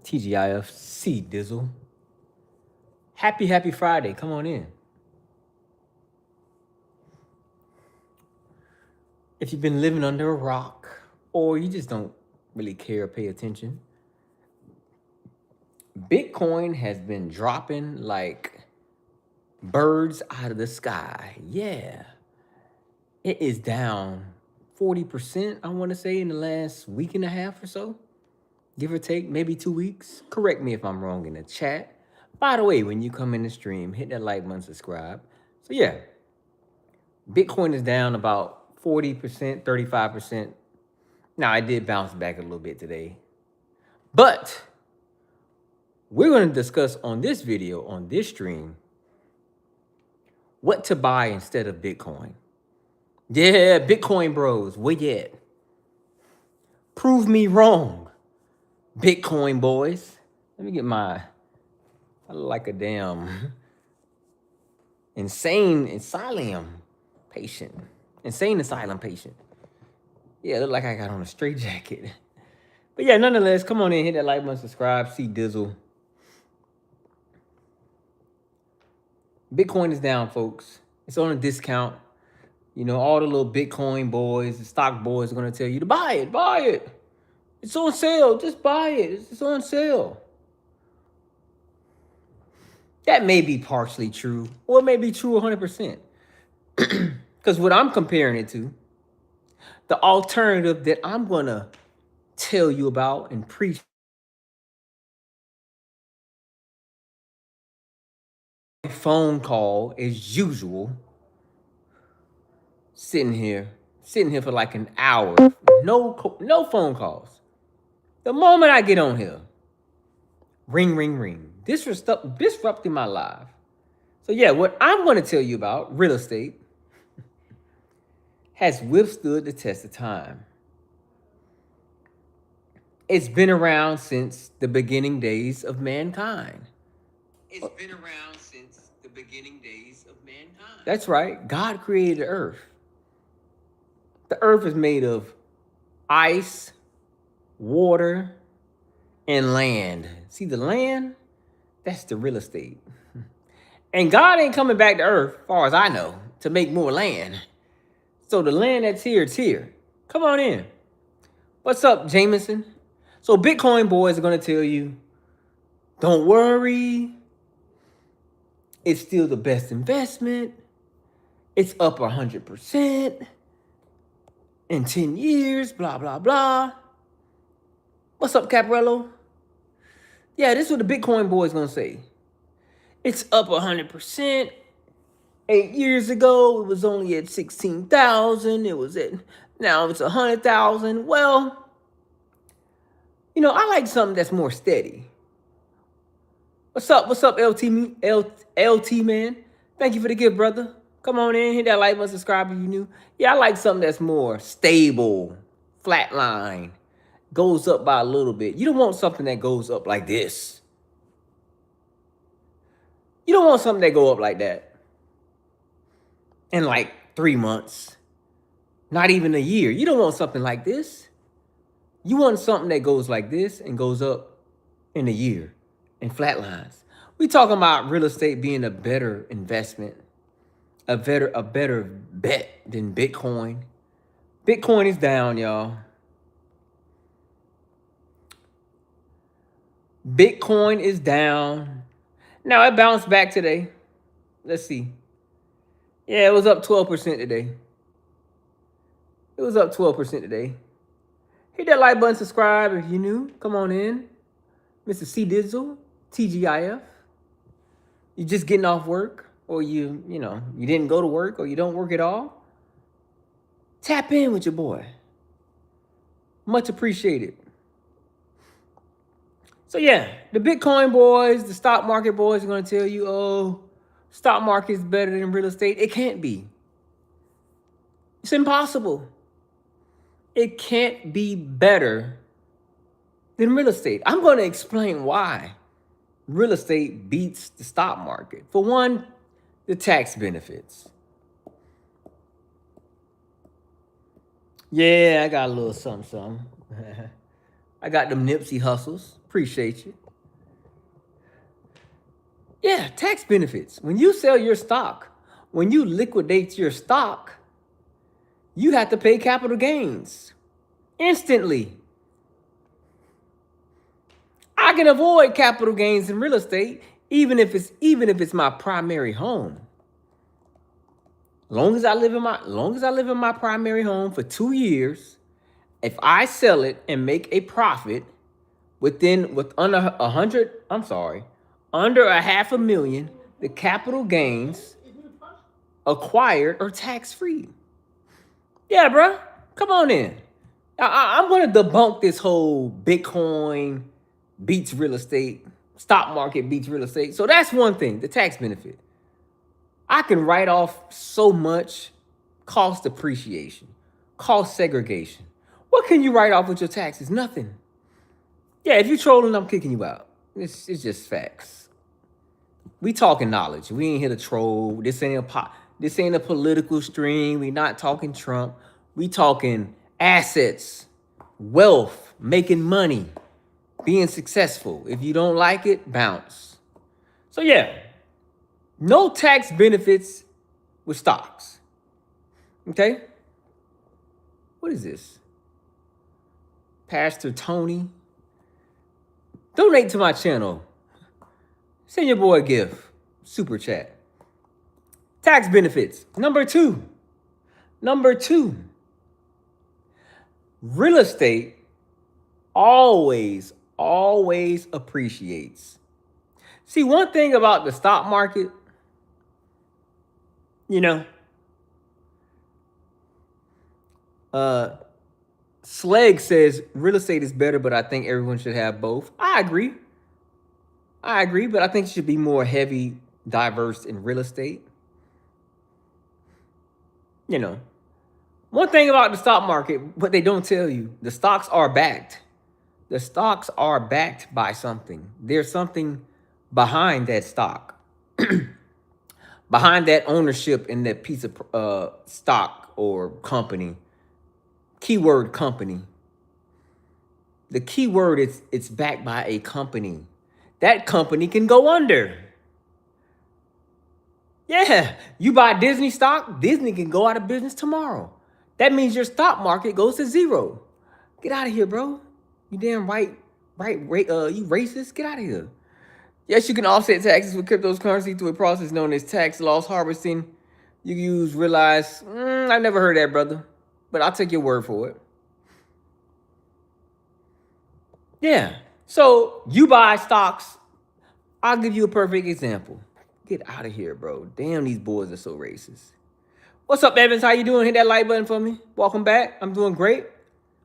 TGIF C Dizzle. Happy Friday. Come on in. If you've been living under a rock or you just don't really care or pay attention, Bitcoin has been dropping like birds out of the sky. Yeah. It is down 40%, I want to say, in the last week and a half or so. Give or take, maybe 2 weeks. Correct me if I'm wrong in the chat. By the way, when you come in the stream, hit that like button, subscribe. So yeah, Bitcoin is down about 40%, 35%. Now, I did bounce back a little bit today. But we're going to discuss on this video, on this stream, what to buy instead of Bitcoin. Yeah, Bitcoin bros, where you at? Prove me wrong, Bitcoin boys. Let me get I look like a damn insane asylum patient. Insane asylum patient. Yeah, look like I got on a straight jacket. But yeah, nonetheless, come on in, hit that like button, subscribe, see Dizzle. Bitcoin is down, folks. It's on a discount. You know, all the little Bitcoin boys, the stock boys are going to tell you to buy it, buy it. It's on sale, just buy it. It's on sale. That may be partially true, or it may be true 100%. Because what I'm comparing it to, the alternative that I'm going to tell you about and preach, phone call as usual, sitting here for like an hour, no phone calls. The moment I get on here, ring, ring, ring, disrupting my life. So yeah, what I'm going to tell you about real estate has withstood the test of time. It's been around since the beginning days of mankind. It's been around since the beginning days of mankind. That's right. God created the earth. The earth is made of ice, water, and land. See the land? That's the real estate. And God ain't coming back to earth, as far as I know, to make more land. So the land that's here, it's here. Come on in. What's up, Jameson? So Bitcoin boys are going to tell you, don't worry. It's still the best investment. It's up 100% in 10 years, blah, blah, blah. What's up, Caparello? Yeah, this is what the Bitcoin boys going to say. It's up 100%. 8 years ago, it was only at 16,000. Now it's 100,000. Well, you know, I like something that's more steady. What's up, LT man? Thank you for the gift, brother. Come on in, hit that like button, subscribe if you new. Yeah, I like something that's more stable, flatline, goes up by a little bit. You don't want something that goes up like this. You don't want something that go up like that in like 3 months, not even a year. You don't want something like this. You want something that goes like this and goes up in a year and flatlines. We talking about real estate being a better investment, a better bet than Bitcoin. Bitcoin is down, y'all. Bitcoin is down. Now it bounced back today. Let's see. Yeah, it was up 12% today. It was up 12% today. Hit that like button, subscribe if you're new. Come on in. Mr. C Dizzle, TGIF. You just getting off work, or you didn't go to work, or you don't work at all. Tap in with your boy. Much appreciated. So yeah, the Bitcoin boys, the stock market boys are going to tell you, oh, stock market is better than real estate. It can't be. It's impossible. It can't be better than real estate. I'm going to explain why real estate beats the stock market. For one, the tax benefits. Yeah, I got a little something. I got them Nipsey hustles. Appreciate you. Yeah, tax benefits. When you sell your stock, when you liquidate your stock, you have to pay capital gains instantly. I can avoid capital gains in real estate even if it's my primary home. Long as I live in my primary home for 2 years, if I sell it and make a profit with under under a half a million, the capital gains acquired are tax free. Yeah, bro, come on in. I'm going to debunk this whole Bitcoin beats real estate, stock market beats real estate. So that's one thing, the tax benefit. I can write off so much cost appreciation, cost segregation. What can you write off with your taxes? Nothing. Yeah, if you're trolling, I'm kicking you out. It's just facts. We talking knowledge. We ain't here to troll. This ain't a political stream. We not talking Trump. We talking assets, wealth, making money, being successful. If you don't like it, bounce. So yeah, no tax benefits with stocks. Okay? What is this? Pastor Tony. Donate to my channel. Send your boy a gift. Super chat. Tax benefits. Number two. Real estate always appreciates. See, one thing about the stock market, Slag says real estate is better, but I think everyone should have both. I agree, but I think it should be more heavy, diverse in real estate. One thing about the stock market, what they don't tell you, the stocks are backed. The stocks are backed by something. There's something behind that stock, behind that ownership in that piece of stock or company. Keyword company. The keyword is it's backed by a company. That company can go under. Yeah, you buy Disney stock, Disney can go out of business tomorrow. That means your stock market goes to zero. Get out of here, bro. You damn right, you racist. Get out of here. Yes, you can offset taxes with cryptocurrency through a process known as tax loss harvesting. You can use realize. I never heard that, brother, but I'll take your word for it. Yeah. So you buy stocks. I'll give you a perfect example. Get out of here, bro. Damn, these boys are so racist. What's up, Evans? How you doing? Hit that like button for me. Welcome back. I'm doing great.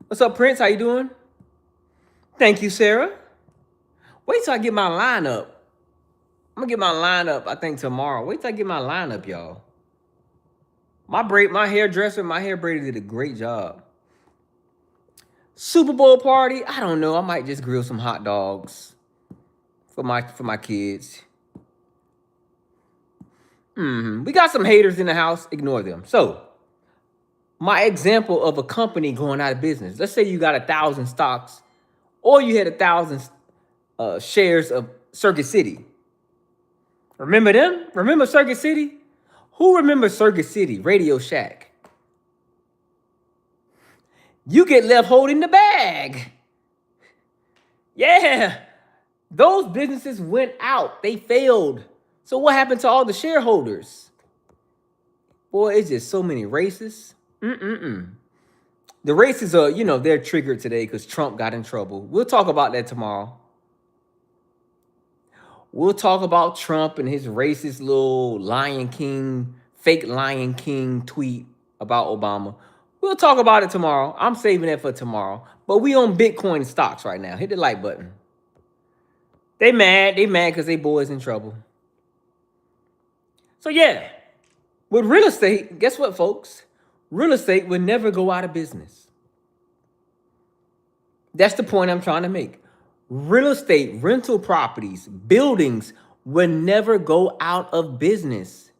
What's up, Prince? How you doing? Thank you, Sarah. Wait till I get my lineup. I'm gonna get my lineup, I think, tomorrow. Wait till I get my lineup, y'all. My hairdresser, my hair braider did a great job. Super Bowl party, I don't know. I might just grill some hot dogs for my kids. We got some haters in the house. Ignore them. So, my example of a company going out of business. Let's say you got 1,000 stocks, or you had 1,000 shares of Circuit City. Remember them? Remember Circuit City? Who remembers Circuit City? Radio Shack. You get left holding the bag. Yeah. Those businesses went out. They failed. So what happened to all the shareholders? Boy, it's just so many racists. The racists are, they're triggered today because Trump got in trouble. We'll talk about that tomorrow. We'll talk about Trump and his racist little fake Lion King tweet about Obama. We'll talk about it tomorrow. I'm saving that for tomorrow. But we on Bitcoin stocks right now. Hit the like button. They mad because they boys in trouble. So yeah, with real estate, guess what, folks? Real estate will never go out of business. That's the point I'm trying to make. Real estate, rental properties, buildings will never go out of business.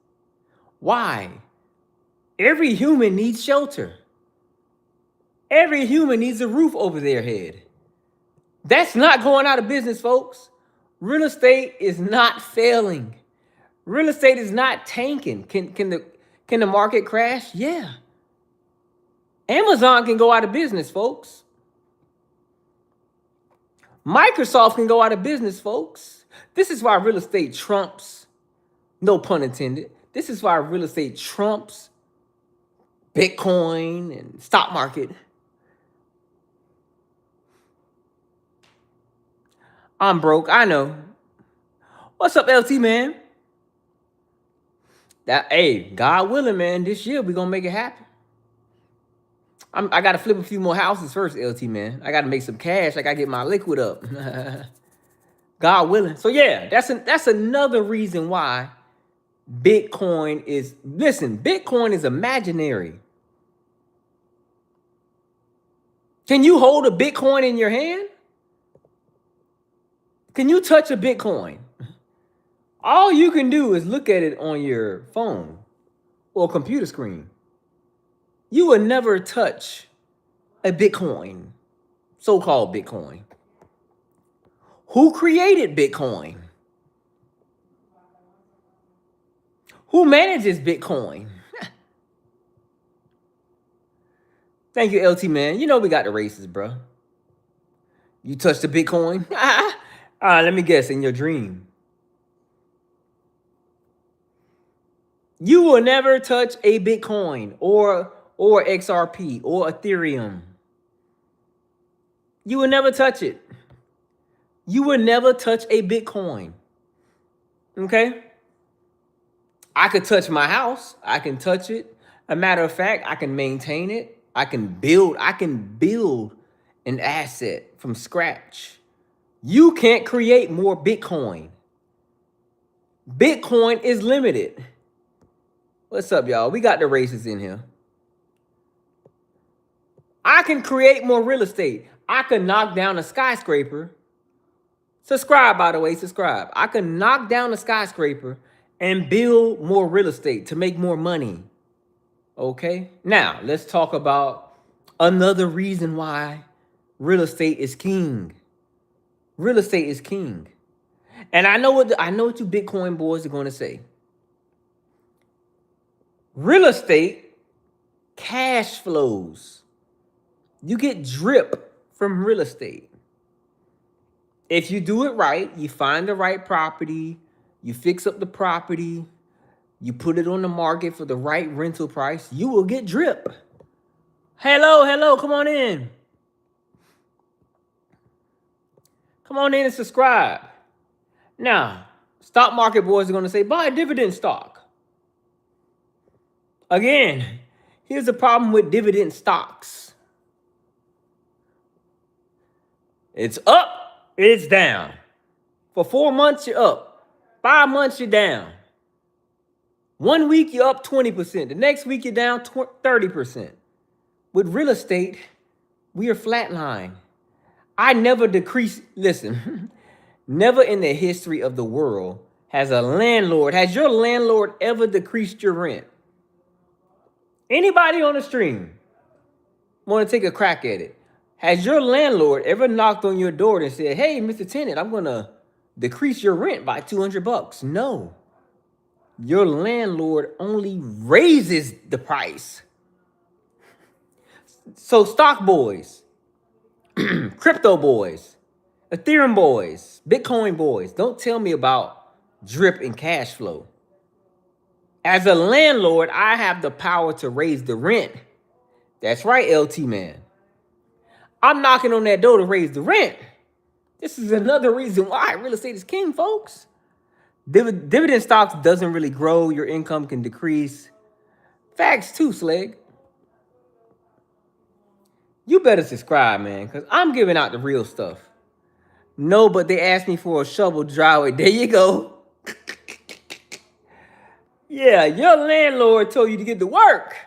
Why? Every human needs shelter. Every human needs a roof over their head. That's not going out of business, folks. Real estate is not failing. Real estate is not tanking. Can the market crash? Yeah. Amazon can go out of business, folks. Microsoft can go out of business, folks. This is why real estate trumps, no pun intended. This is why real estate trumps Bitcoin and stock market. I'm broke, I know. What's up, LT, man? Hey, God willing, man, this year we're gonna make it happen. I gotta flip a few more houses first, LT, man. I gotta make some cash. I gotta get my liquid up. God willing. So yeah, that's another reason why Bitcoin is, listen, Bitcoin is imaginary. Can you hold a Bitcoin in your hand? Can you touch a Bitcoin? All you can do is look at it on your phone or computer screen. You will never touch a Bitcoin, so-called Bitcoin. Who created Bitcoin? Who manages Bitcoin? Thank you, LT, man. You know we got the races, bro. You touched the Bitcoin? Let me guess, in your dream. You will never touch a Bitcoin or XRP or Ethereum. You will never touch it. You will never touch a Bitcoin. Okay? I could touch my house. I can touch it. A matter of fact, I can maintain it. I can build an asset from scratch. You can't create more Bitcoin. Bitcoin is limited. What's up, y'all? We got the races in here. I can create more real estate. I can knock down a skyscraper. Subscribe, by the way, subscribe. I can knock down a skyscraper and build more real estate to make more money. Okay? Now, let's talk about another reason why real estate is king. Real estate is king. And I know what you Bitcoin boys are going to say. Real estate cash flows. You get drip from real estate. If you do it right, you find the right property, you fix up the property, you put it on the market for the right rental price, you will get drip. Hello, come on in. Come on in and subscribe. Now, stock market boys are going to say, buy a dividend stock. Again, here's the problem with dividend stocks. It's up, it's down. For 4 months, you're up. 5 months, you're down. 1 week, you're up 20%. The next week, you're down 30%. With real estate, we are flatline. I never decrease. Listen, never in the history of the world has your landlord ever decreased your rent? Anybody on the stream want to take a crack at it? Has your landlord ever knocked on your door and said, hey, Mr. Tenant, I'm going to decrease your rent by $200? No. Your landlord only raises the price. So stock boys, crypto boys, Ethereum boys, Bitcoin boys, don't tell me about drip and cash flow. As a landlord, I have the power to raise the rent. That's right, LT man. I'm knocking on that door to raise the rent. This is another reason why real estate is king, folks. Dividend stocks doesn't really grow. Your income can decrease. Facts too, Sleg. You better subscribe, man, because I'm giving out the real stuff. No, but they asked me for a shovel driveway. There you go. Yeah, your landlord told you to get to work.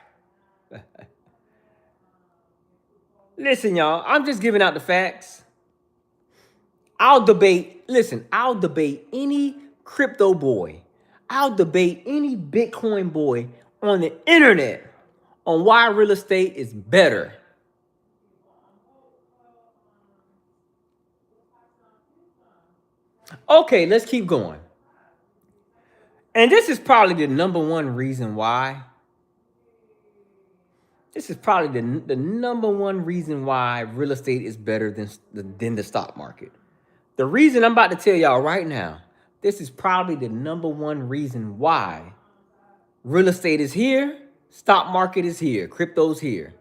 Listen, y'all, I'm just giving out the facts. I'll debate any crypto boy. I'll debate any Bitcoin boy on the internet on why real estate is better. Okay, let's keep going. And this is probably the number one reason why. This is probably the number one reason why real estate is better than the stock market. The reason I'm about to tell y'all right now, this is probably the number one reason why real estate is here, stock market is here, crypto's here.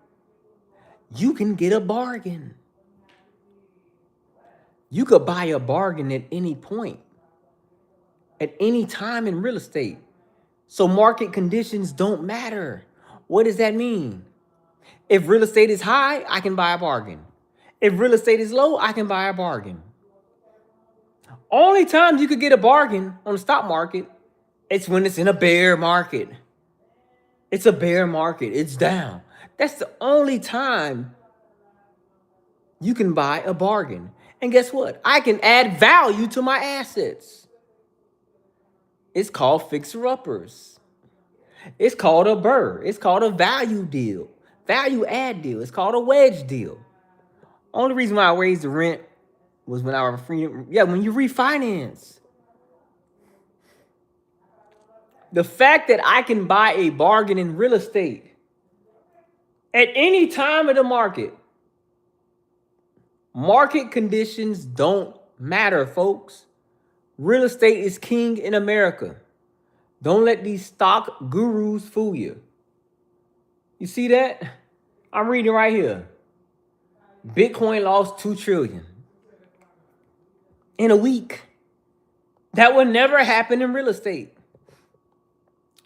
You can get a bargain. You could buy a bargain at any point, at any time in real estate. So market conditions don't matter. What does that mean? If real estate is high, I can buy a bargain. If real estate is low, I can buy a bargain. Only time you could get a bargain on the stock market, it's when it's in a bear market. It's a bear market. It's down. That's the only time you can buy a bargain. And guess what? I can add value to my assets. It's called fixer-uppers. It's called a BRRRR. It's called a value deal. Value add deal. It's called a wedge deal. Only reason why I raised the rent was when I was free. Yeah, when you refinance. The fact that I can buy a bargain in real estate at any time of the market, market conditions don't matter, folks. Real estate is king in America. Don't let these stock gurus fool you. You see that? I'm reading right here. Bitcoin lost $2 trillion in a week. That would never happen in real estate.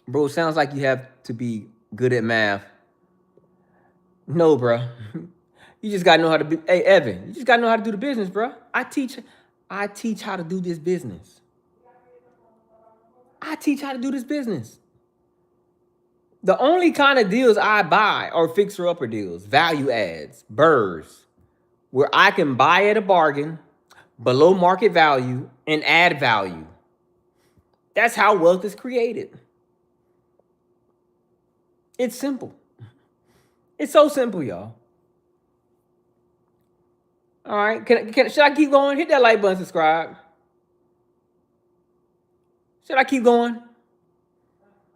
Bro, it sounds like you have to be good at math. No, bro. You just gotta know how to be. Hey, Evan, you just gotta know how to do the business, bro. I teach how to do this business. I teach how to do this business. The only kind of deals I buy are fixer-upper deals, value adds, BRRRRs, where I can buy at a bargain, below market value, and add value. That's how wealth is created. It's simple. It's so simple, y'all. All right, should I keep going? Hit that like button, subscribe. Should I keep going?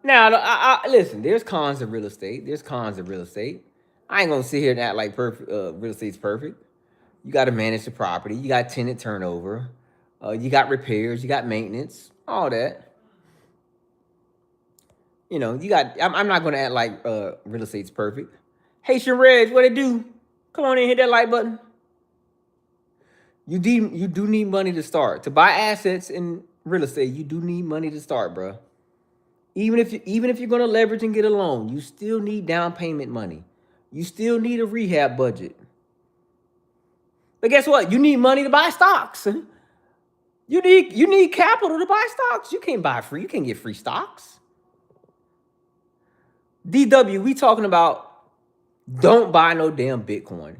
Now, listen, there's cons of real estate. There's cons of real estate. I ain't gonna sit here and act like real estate's perfect. You got to manage the property. You got tenant turnover. You got repairs. You got maintenance. All that. You know, you got. I'm not gonna act like real estate's perfect. Hey, Reg, what it do? Come on in, hit that like button. You do need money to start. To buy assets in real estate, you do need money to start, bro. Even if you're gonna leverage and get a loan, you still need down payment money. You still need a rehab budget. But guess what? You need money to buy stocks. You need capital to buy stocks. You can't buy free. You can't get free stocks. DW, we talking about don't buy no damn Bitcoin.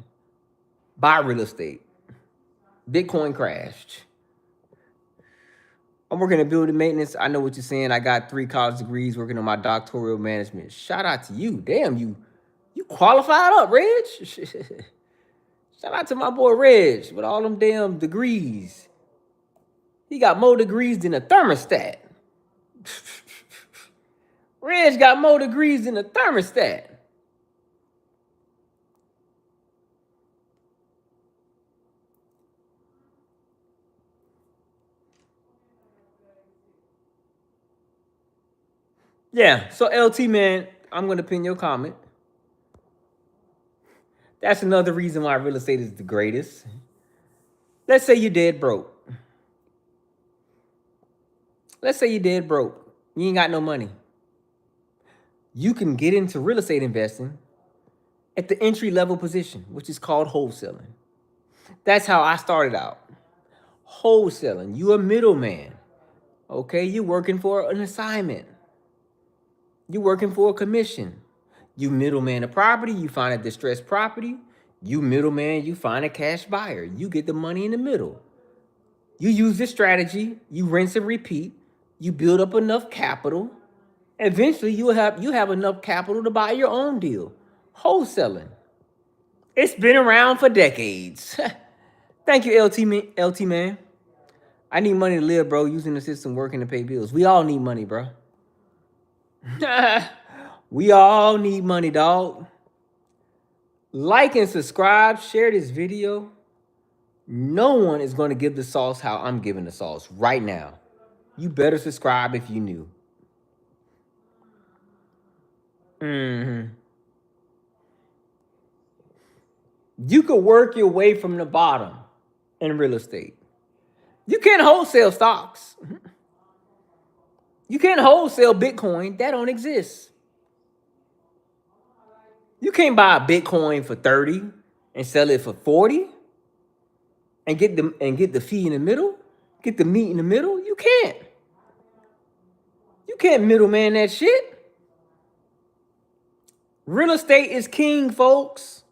Buy real estate. Bitcoin crashed. I'm working in building maintenance. I know what you're saying. I got 3 college degrees working on my doctoral management. Shout out to you. Damn, you qualified up, Reg. Shout out to my boy Reg with all them damn degrees. He got more degrees than a thermostat. Reg got more degrees than a thermostat. Yeah, so LT, man, I'm going to pin your comment. That's another reason why real estate is the greatest. Let's say you're dead broke. Let's say you're dead broke. You ain't got no money. You can get into real estate investing at the entry-level position, which is called wholesaling. That's how I started out. Wholesaling. You a middleman. Okay, you're working for an assignment. You're working for a commission. You middleman a property, you find a distressed property. You middleman, you find a cash buyer. You get the money in the middle. You use this strategy, you rinse and repeat. You build up enough capital. Eventually, you have enough capital to buy your own deal. Wholesaling. It's been around for decades. Thank you, LT man. I need money to live, bro. Using the system, working to pay bills. We all need money, bro. We all need money, dog. Like and subscribe. Share this video. No one is going to give the sauce how I'm giving the sauce right now. You better subscribe if you new. You could work your way from the bottom in real estate. You can't wholesale stocks. You can't wholesale Bitcoin. That don't exist. You can't buy a Bitcoin for 30 and sell it for 40 and get the fee in the middle, get the meat in the middle. You can't. You can't middleman that shit. Real estate is king, folks.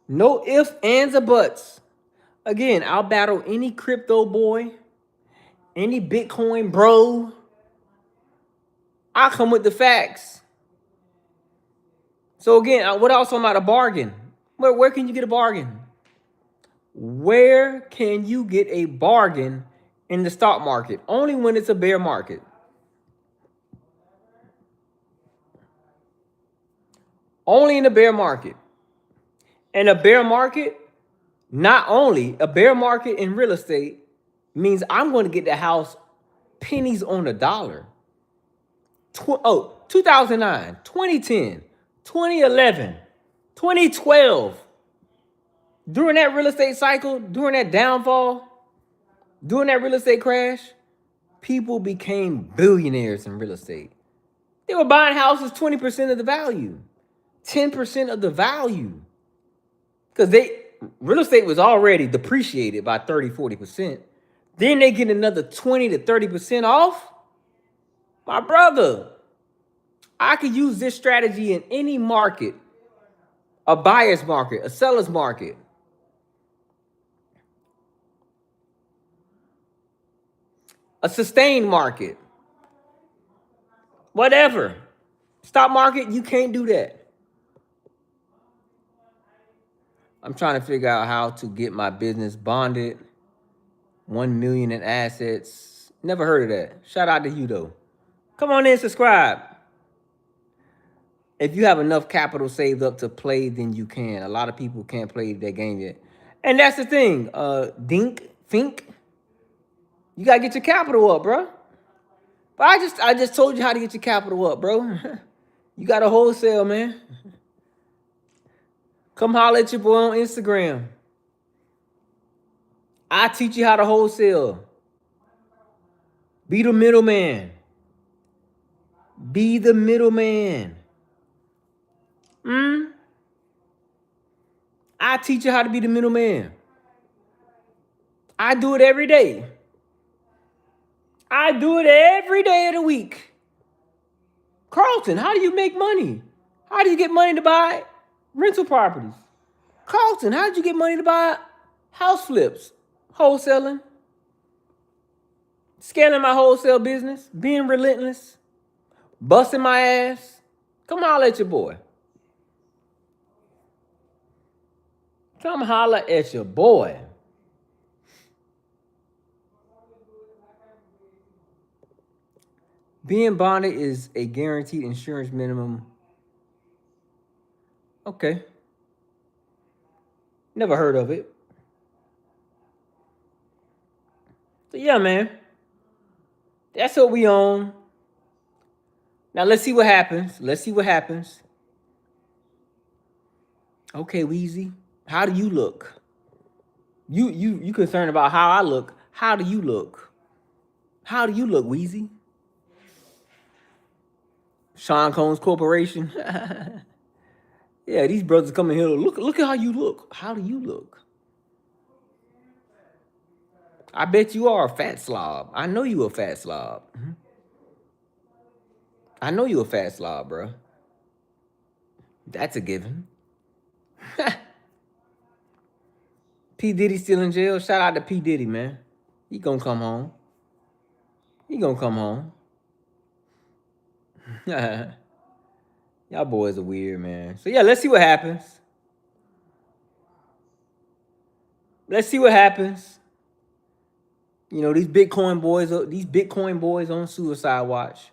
No ifs, ands, or buts. Again, I'll battle any crypto boy, any Bitcoin bro. I'll come with the facts. So again, what else about a bargain? Where can you get a bargain? Where can you get a bargain in the stock market? Only when it's a bear market. Only in a bear market. And a bear market, not only a bear market in real estate means I'm going to get the house pennies on the dollar. 2009, 2010, 2011, 2012. During that real estate cycle, during that downfall, during that real estate crash, people became billionaires in real estate. They were buying houses 20% of the value, 10% of the value. Because real estate was already depreciated by 30, 40%. Then they get another 20 to 30% off. My brother, I could use this strategy in any market. A buyer's market, a seller's market. A sustained market. Whatever. Stock market, you can't do that. I'm trying to figure out how to get my business bonded. 1 million in assets. Never heard of that. Shout out to you though. Come on in, subscribe. If you have enough capital saved up to play, then you can. A lot of people can't play that game yet. And that's the thing. Think. You gotta get your capital up, bro. But I just told you how to get your capital up, bro. You got to wholesale, man. Come holler at your boy on Instagram. I teach you how to wholesale. Be the middleman. Be the middleman. I teach you how to be the middleman. I do it every day. I do it every day of the week. Carlton, how do you make money? How do you get money to buy rental properties? Carlton, how did you get money to buy house flips? Wholesaling. Scaling my wholesale business. Being relentless. Busting my ass. Come holler at your boy. Come holler at your boy. Being bonded is a guaranteed insurance minimum. Okay. Never heard of it. So yeah, man. That's what we own. Now let's see what happens. Let's see what happens. Okay, Weezy. How do you look? You concerned about how I look. How do you look? How do you look, Weezy? Sean Combs Corporation. Yeah, these brothers coming here. Look at how you look. How do you look? I bet you are a fat slob. I know you a fat slob. I know you a fat slob, bro. That's a given. P. Diddy still in jail. Shout out to P. Diddy, man. He gonna come home. He gonna come home. Y'all boys are weird, man. So yeah, let's see what happens. Let's see what happens. You know, these Bitcoin boys on suicide watch.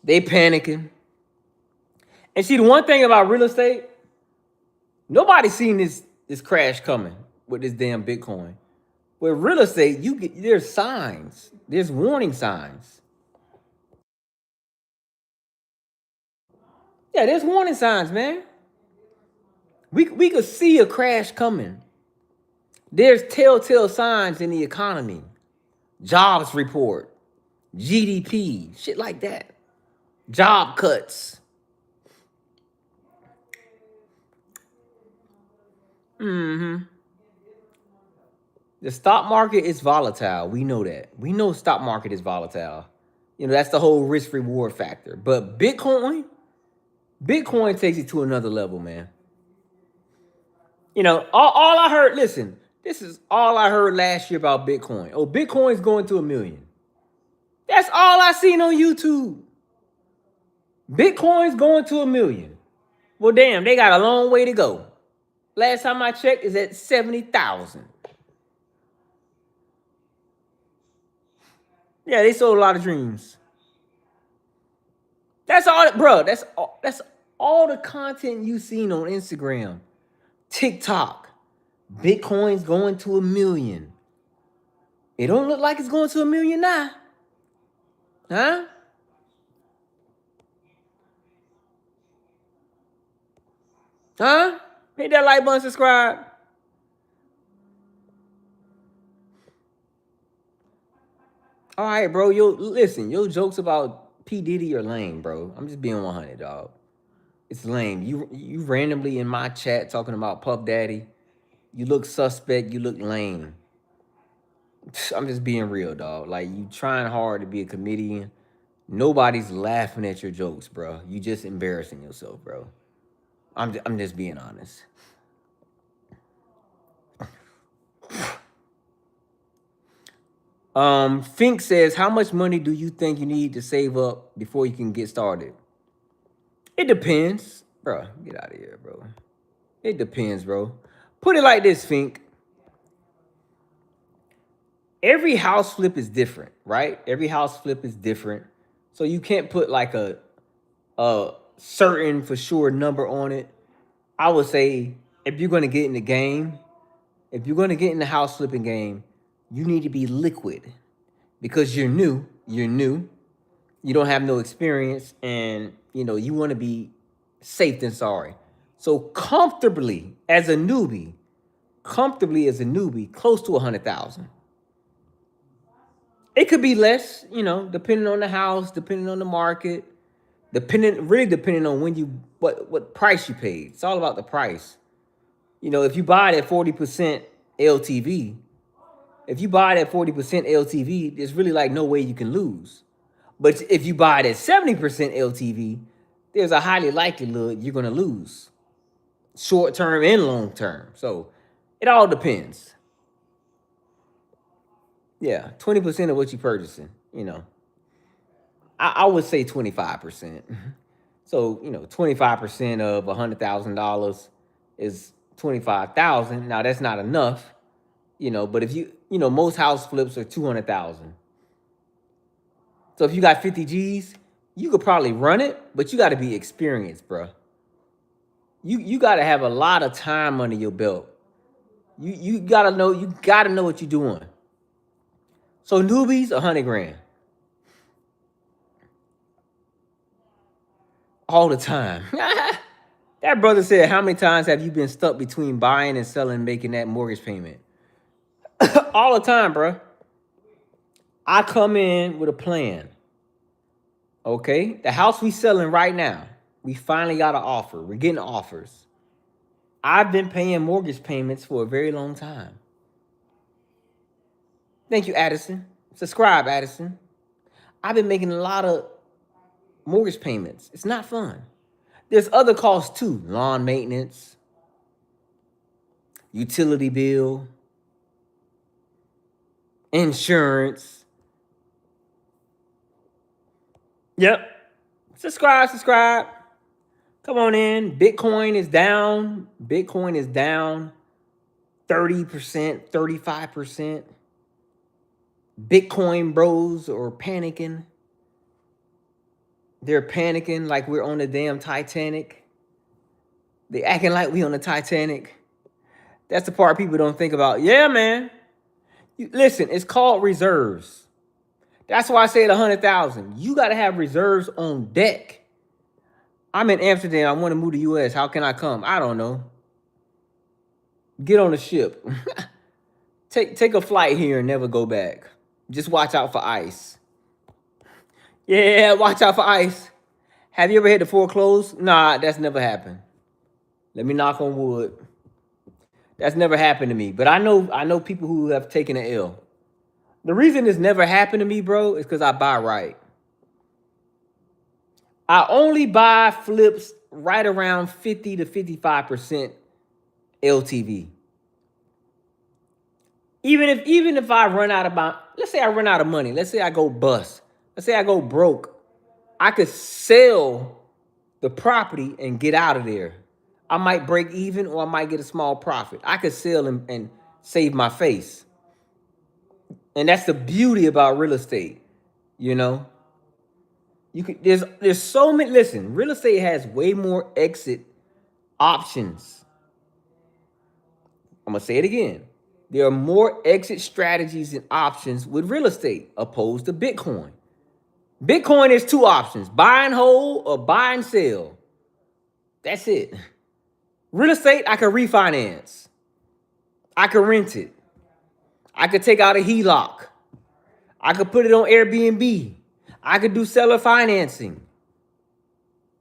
They panicking. And see, the one thing about real estate, nobody's seen this crash coming with this damn Bitcoin. With real estate, there's signs, there's warning signs. Yeah, there's warning signs, man. We could see a crash coming. There's telltale signs in the economy, jobs report, GDP, shit like that, job cuts. The stock market is volatile. We know that. We know stock market is volatile. You know, that's the whole risk reward factor. But Bitcoin takes it to another level, man. You know, all I heard, listen, this is all I heard last year about Bitcoin. Oh, Bitcoin's going to 1 million. That's all I seen on YouTube. Bitcoin's going to 1 million. Well, damn, they got a long way to go. Last time I checked is at 70,000. Yeah, they sold a lot of dreams. That's all, bro. That's all the content you seen on Instagram, TikTok. Bitcoin's going to 1 million. It don't look like it's going to 1 million now. Huh? Huh? Hit that like button, subscribe. All right, bro. Listen, your jokes about P. Diddy are lame, bro. I'm just being 100, dog. It's lame. You randomly in my chat talking about Puff Daddy. You look suspect. You look lame. I'm just being real, dog. Like, you trying hard to be a comedian. Nobody's laughing at your jokes, bro. You just embarrassing yourself, bro. I'm just being honest. Fink says, how much money do you think you need to save up before you can get started? It depends. Bro, get out of here, bro. It depends, bro. Put it like this, Fink. Every house flip is different, right? Every house flip is different. So you can't put like a certain for sure number on it. I would say if you're going to get in the game, if you're going to get in the house flipping game, you need to be liquid because you're new. You don't have no experience, and you know you want to be safe than sorry. So comfortably as a newbie, close to 100,000. It could be less, you know, depending on the house, depending on the market, depending on when what price you paid. It's all about the price. You know, if you buy it at 40% LTV, there's really like no way you can lose. But if you buy it at 70% LTV, there's a highly likelihood you're going to lose, short term and long term. So it all depends. Yeah, 20% of what you're purchasing, you know. I would say 25%. So, you know, 25% of $100,000 is 25,000. Now that's not enough, you know, but if you know, most house flips are 200,000. So if you got 50 G's, you could probably run it, but you got to be experienced, bro. You got to have a lot of time under your belt. You got to know what you're doing. So newbies, 100 grand. All the time. That brother said, how many times have you been stuck between buying and selling, making that mortgage payment? All the time, bro. I come in with a plan. Okay? The house we selling right now, we finally got an offer. We're getting offers. I've been paying mortgage payments for a very long time. Thank you, Addison. Subscribe, Addison. I've been making a lot of mortgage payments. It's not fun. There's other costs too. Lawn maintenance, utility bill, insurance. Yep. Subscribe. Come on in. Bitcoin is down. 30%, 35%. Bitcoin bros are panicking. They're panicking like we're on the damn Titanic. They acting like we on the Titanic. That's the part people don't think about. Yeah, man. Listen, it's called reserves. That's why I said 100,000. You got to have reserves on deck. I'm in Amsterdam. I want to move to U.S. How can I come? I don't know. Get on a ship. Take a flight here and never go back. Just watch out for ICE. Yeah, watch out for ICE. Have you ever had to foreclose? Nah, that's never happened. Let me knock on wood. That's never happened to me. But I know people who have taken an L. The reason it's never happened to me, bro, is because I buy right. I only buy flips right around 50 to 55% LTV. Even if I run out of let's say I run out of money, let's say I go bust, let's say I go broke, I could sell the property and get out of there. I might break even or I might get a small profit. I could sell and save my face. And that's the beauty about real estate, you know. You could there's so many. Listen, real estate has way more exit options. I'm gonna say it again. There are more exit strategies and options with real estate opposed to Bitcoin. Bitcoin is two options: buy and hold or buy and sell. That's it. Real estate, I can refinance. I can rent it. I could take out a HELOC. I could put it on Airbnb. I could do seller financing.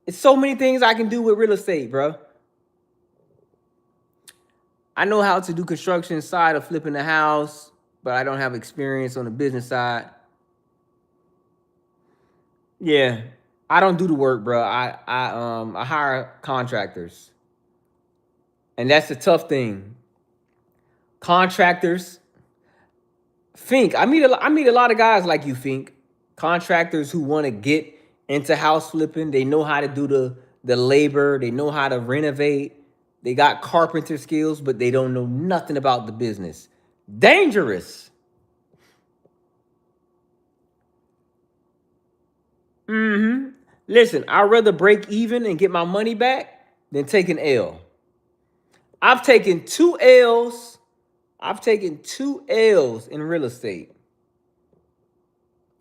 It's so many things I can do with real estate, bro. I know how to do construction side of flipping the house, but I don't have experience on the business side. Yeah, I don't do the work, bro. I hire contractors, and that's the tough thing. Contractors, Fink. I meet a lot of guys like you, Fink. Contractors who want to get into house flipping. They know how to do the labor. They know how to renovate. They got carpenter skills, but they don't know nothing about the business. Dangerous. Listen, I'd rather break even and get my money back than take an L. I've taken 2 L's. I've taken 2 L's in real estate.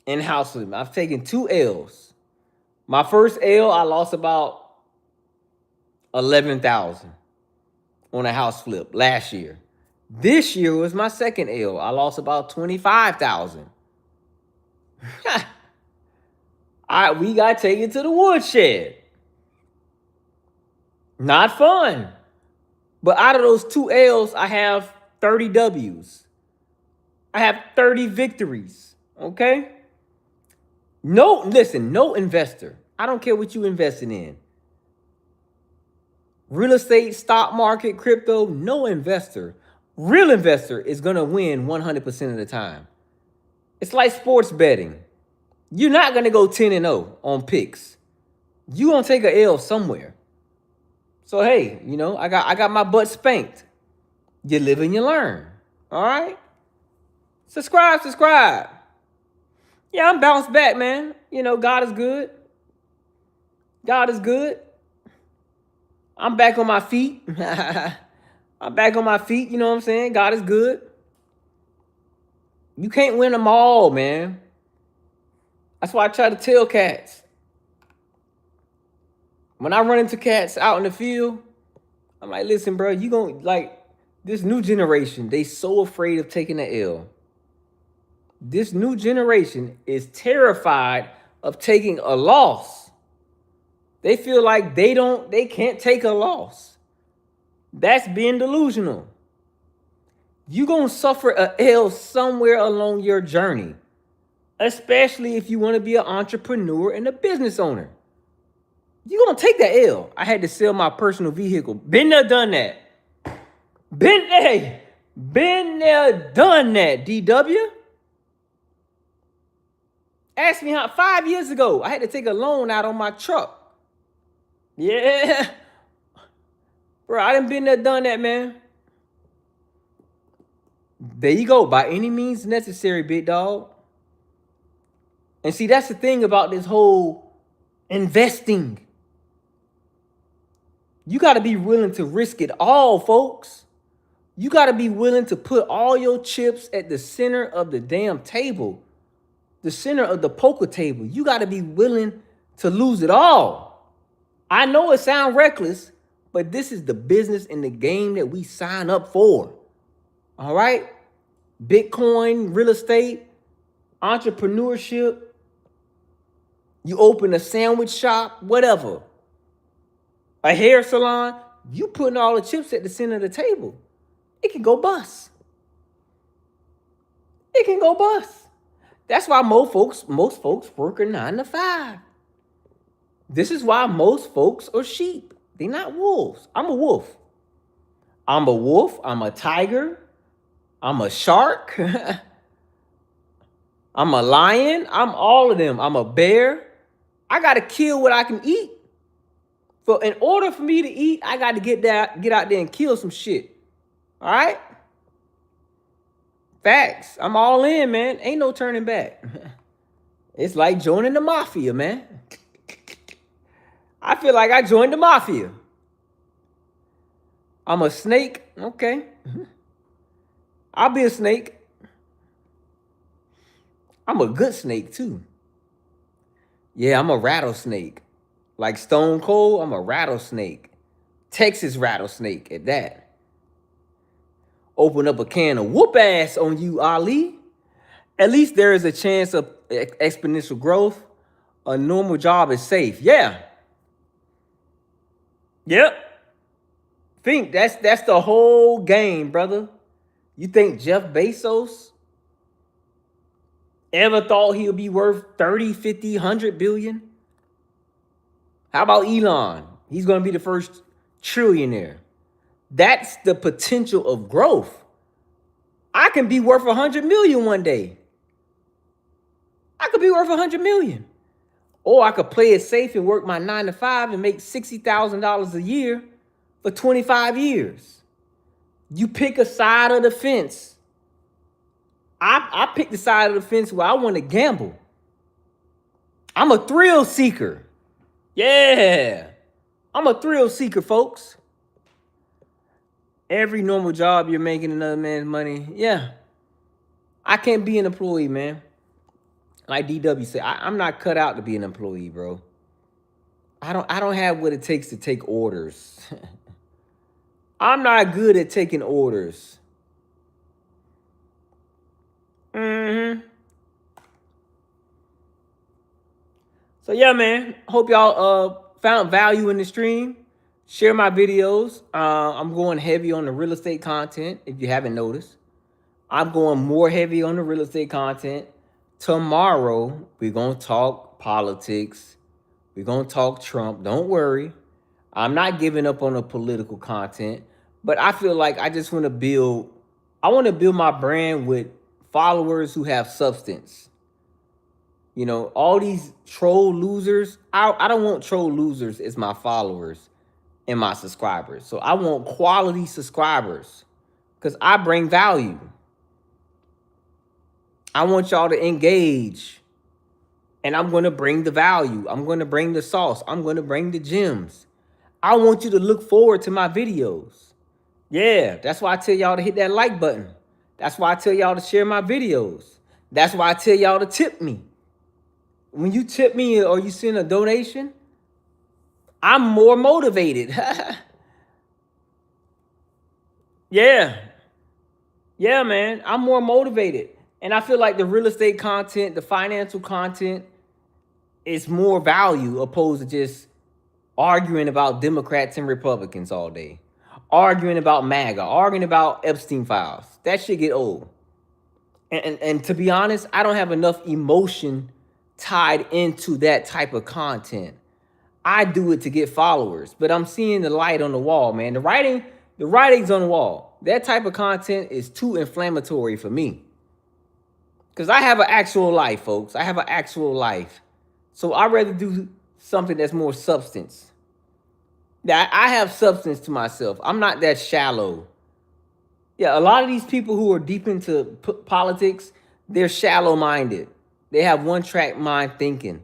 In house flipping. I've taken 2 L's. My first L, I lost about 11,000 on a house flip last year. This year was my second L. I lost about 25,000. We got taken to the woodshed. Not fun. But out of those 2 L's, I have 30 W's. I have 30 victories. Okay? No investor. I don't care what you investing in. Real estate, stock market, crypto, no investor. Real investor is going to win 100% of the time. It's like sports betting. You're not going to go 10-0 on picks. You're going to take a L somewhere. So, hey, I got my butt spanked. You live and you learn. All right? Subscribe. Yeah, I'm bounced back, man. God is good. God is good. I'm back on my feet. I'm back on my feet, you know what I'm saying? God is good. You can't win them all, man. That's why I try to tell cats. When I run into cats out in the field, I'm like, listen, bro, you going this new generation, they so afraid of taking an L. This new generation is terrified of taking a loss. They feel like they can't take a loss. That's being delusional. You're going to suffer a L somewhere along your journey, especially if you want to be an entrepreneur and a business owner. You're going to take that L. I had to sell my personal vehicle. Been there, done that. Been there, done that, DW. Ask me how 5 years ago, I had to take a loan out on my truck. Yeah. Bro, I done been there, done that, man. There you go. By any means necessary, big dog. And see, that's the thing about this whole investing. You got to be willing to risk it all, folks. You got to be willing to put all your chips at the center of the damn table, the center of the poker table. You got to be willing to lose it all. I know it sounds reckless, but this is the business and the game that we sign up for. All right? Bitcoin, real estate, entrepreneurship. You open a sandwich shop, whatever. A hair salon. You putting all the chips at the center of the table. It can go bust. It can go bust. That's why most folks work a 9 to 5. This is why most folks are sheep. They're not wolves. I'm a wolf. I'm a wolf. I'm a tiger. I'm a shark. I'm a lion. I'm all of them. I'm a bear. I got to kill what I can eat. So in order for me to eat, I got to get out there and kill some shit. All right? Facts. I'm all in, man. Ain't no turning back. It's like joining the mafia, man. I feel like I joined the mafia. I'm a snake. Okay. I'll be a snake. I'm a good snake, too. Yeah, I'm a rattlesnake. Like Stone Cold, I'm a rattlesnake. Texas rattlesnake at that. Open up a can of whoop ass on you, Ali. At least there is a chance of exponential growth. A normal job is safe. Yeah. Yep. Think that's the whole game, brother. You think Jeff Bezos ever thought he'll be worth 30, 50, 100 billion? How about Elon? He's going to be the first trillionaire. That's the potential of growth. I can be worth 100 million one day. I could be worth 100 million. Or I could play it safe and work my 9 to 5 and make $60,000 a year for 25 years. You pick a side of the fence. I pick the side of the fence where I want to gamble. I'm a thrill seeker. Yeah. I'm a thrill seeker, folks. Every normal job you're making another man's money. Yeah. I can't be an employee, man. Like DW said, I'm not cut out to be an employee, bro. I don't have what it takes to take orders. I'm not good at taking orders. So yeah, man. Hope y'all found value in the stream. Share my videos. I'm going heavy on the real estate content, if you haven't noticed. I'm going more heavy on the real estate content. Tomorrow, we're going to talk politics. We're going to talk Trump. Don't worry. I'm not giving up on the political content, but I feel like I just want to build my brand with followers who have substance. You know, all these troll losers, I don't want troll losers as my followers and my subscribers. So I want quality subscribers because I bring value. I want y'all to engage. And I'm going to bring the value. I'm going to bring the sauce. I'm going to bring the gems. I want you to look forward to my videos. Yeah, that's why I tell y'all to hit that like button. That's why I tell y'all to share my videos. That's why I tell y'all to tip me. When you tip me or you send a donation, I'm more motivated. Yeah. Yeah, man. I'm more motivated. And I feel like the real estate content, the financial content is more value opposed to just arguing about Democrats and Republicans all day. Arguing about MAGA, arguing about Epstein files. That shit get old. And to be honest, I don't have enough emotion tied into that type of content. I do it to get followers, but I'm seeing the light on the wall, man. The writing's on the wall. That type of content is too inflammatory for me. Because I have an actual life, folks. I have an actual life. So I'd rather do something that's more substance. That I have substance to myself. I'm not that shallow. Yeah, a lot of these people who are deep into politics, they're shallow minded. They have one track mind thinking.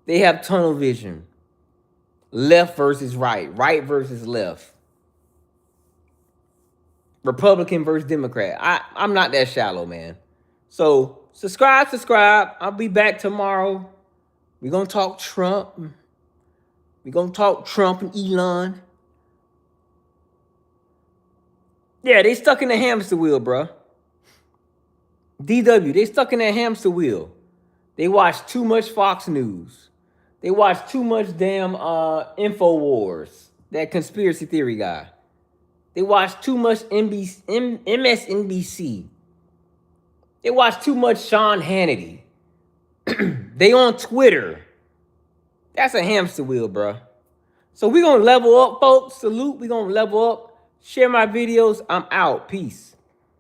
They have tunnel vision. Left versus right, right versus left. Republican versus Democrat. I'm not that shallow, man. So subscribe. I'll be back tomorrow. We're gonna talk Trump. We're gonna talk Trump and Elon. Yeah, they stuck in the hamster wheel, bro. DW, they stuck in that hamster wheel. They watch too much Fox News. They watch too much damn InfoWars, that conspiracy theory guy. They watch too much MSNBC. They watch too much Sean Hannity. They on Twitter. That's a hamster wheel, bro. So we gonna level up, folks. Salute. We gonna level up. Share my videos. I'm out. Peace.